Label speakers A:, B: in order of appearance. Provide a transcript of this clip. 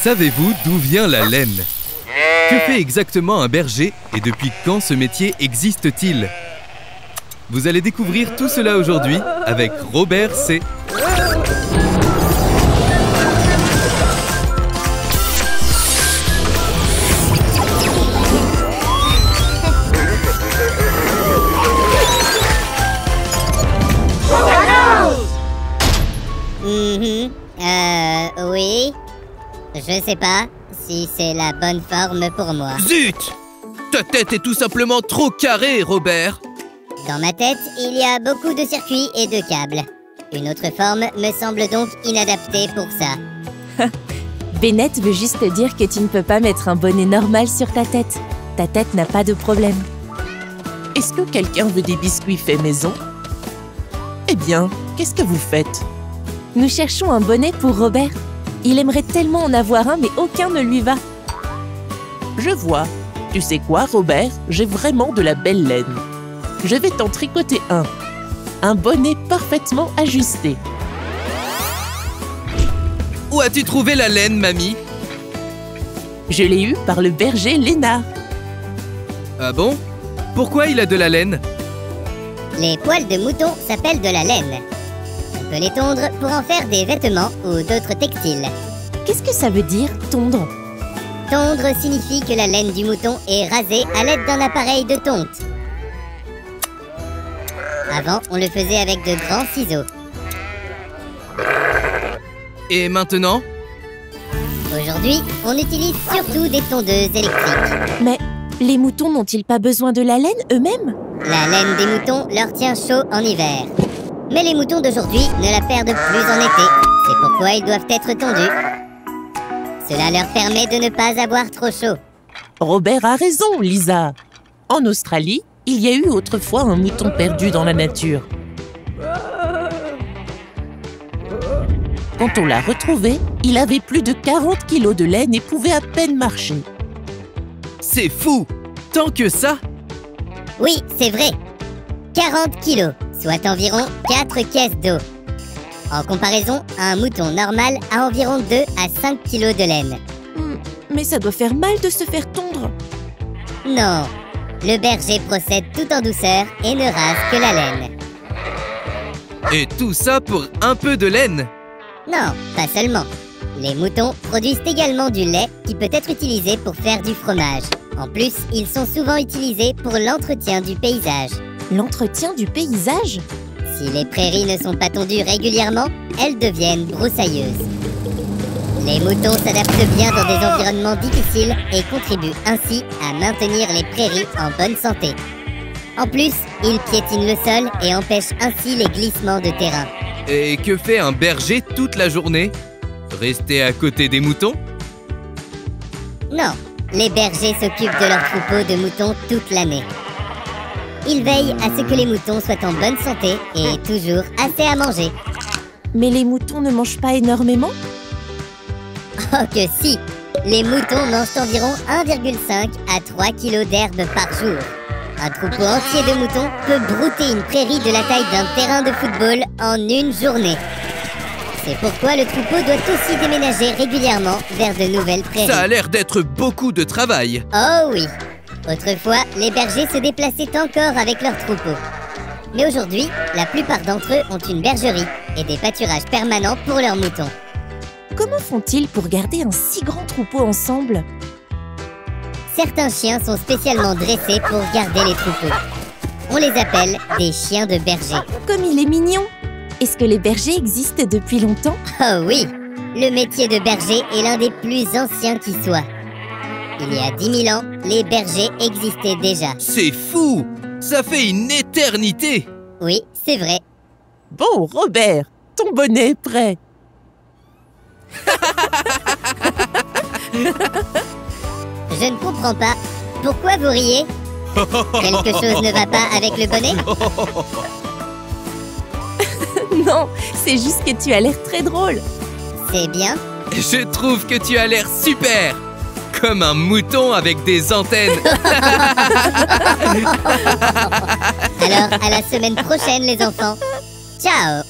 A: Savez-vous d'où vient la laine? Que fait exactement un berger et depuis quand ce métier existe-t-il? Vous allez découvrir tout cela aujourd'hui avec Robert C.
B: Oui. Je sais pas si c'est la bonne forme pour moi.
A: Zut! Ta tête est tout simplement trop carrée, Robert.
B: Dans ma tête, il y a beaucoup de circuits et de câbles. Une autre forme me semble donc inadaptée pour ça.
C: Bennett veut juste te dire que tu ne peux pas mettre un bonnet normal sur ta tête. Ta tête n'a pas de problème.
D: Est-ce que quelqu'un veut des biscuits faits maison? Eh bien, qu'est-ce que vous faites?
C: Nous cherchons un bonnet pour Robert. Il aimerait tellement en avoir un, mais aucun ne lui va.
D: Je vois. Tu sais quoi, Robert? J'ai vraiment de la belle laine. Je vais t'en tricoter un. Un bonnet parfaitement ajusté.
A: Où as-tu trouvé la laine, mamie?
D: Je l'ai eu par le berger Lénard.
A: Ah bon? Pourquoi il a de la laine?
B: Les poils de mouton s'appellent de la laine. On peut les tondre pour en faire des vêtements ou d'autres textiles.
C: Qu'est-ce que ça veut dire, tondre?
B: Tondre signifie que la laine du mouton est rasée à l'aide d'un appareil de tonte. Avant, on le faisait avec de grands ciseaux.
A: Et maintenant?
B: Aujourd'hui, on utilise surtout des tondeuses électriques.
C: Mais les moutons n'ont-ils pas besoin de la laine eux-mêmes?
B: La laine des moutons leur tient chaud en hiver. Mais les moutons d'aujourd'hui ne la perdent plus en été. C'est pourquoi ils doivent être tondus. Cela leur permet de ne pas avoir trop chaud.
D: Robert a raison, Lisa. En Australie, il y a eu autrefois un mouton perdu dans la nature. Quand on l'a retrouvé, il avait plus de 40 kilos de laine et pouvait à peine marcher.
A: C'est fou! Tant que ça?
B: Oui, c'est vrai. 40 kilos, soit environ 4 caisses d'eau. En comparaison, un mouton normal a environ 2 à 5 kilos de laine.
C: Mais ça doit faire mal de se faire tondre.
B: Non, le berger procède tout en douceur et ne rase que la laine.
A: Et tout ça pour un peu de laine?
B: Non, pas seulement. Les moutons produisent également du lait qui peut être utilisé pour faire du fromage. En plus, ils sont souvent utilisés pour l'entretien du paysage.
C: L'entretien du paysage?
B: Si les prairies ne sont pas tondues régulièrement, elles deviennent broussailleuses. Les moutons s'adaptent bien dans des environnements difficiles et contribuent ainsi à maintenir les prairies en bonne santé. En plus, ils piétinent le sol et empêchent ainsi les glissements de terrain.
A: Et que fait un berger toute la journée? Rester à côté des moutons?
B: Non, les bergers s'occupent de leur troupeau de moutons toute l'année. Ils veillent à ce que les moutons soient en bonne santé et toujours assez à manger.
C: Mais les moutons ne mangent pas énormément?
B: Oh que si! Les moutons mangent environ 1,5 à 3 kg d'herbe par jour. Un troupeau entier de moutons peut brouter une prairie de la taille d'un terrain de football en une journée. C'est pourquoi le troupeau doit aussi déménager régulièrement vers de nouvelles prairies.
A: Ça a l'air d'être beaucoup de travail.
B: Oh oui! Autrefois, les bergers se déplaçaient encore avec leurs troupeaux. Mais aujourd'hui, la plupart d'entre eux ont une bergerie et des pâturages permanents pour leurs moutons.
C: Comment font-ils pour garder un si grand troupeau ensemble?
B: Certains chiens sont spécialement dressés pour garder les troupeaux. On les appelle des chiens de berger.
C: Comme il est mignon! Est-ce que les bergers existent depuis longtemps?
B: Oh oui! Le métier de berger est l'un des plus anciens qui soit. Il y a 10 000 ans, les bergers existaient déjà.
A: C'est fou! Ça fait une éternité!
B: Oui, c'est vrai.
D: Bon, Robert, ton bonnet est prêt.
B: Je ne comprends pas. Pourquoi vous riez? Quelque chose ne va pas avec le bonnet?
C: Non, c'est juste que tu as l'air très drôle.
B: C'est bien.
A: Je trouve que tu as l'air super! Comme un mouton avec des antennes.
B: Alors, à la semaine prochaine, les enfants. Ciao!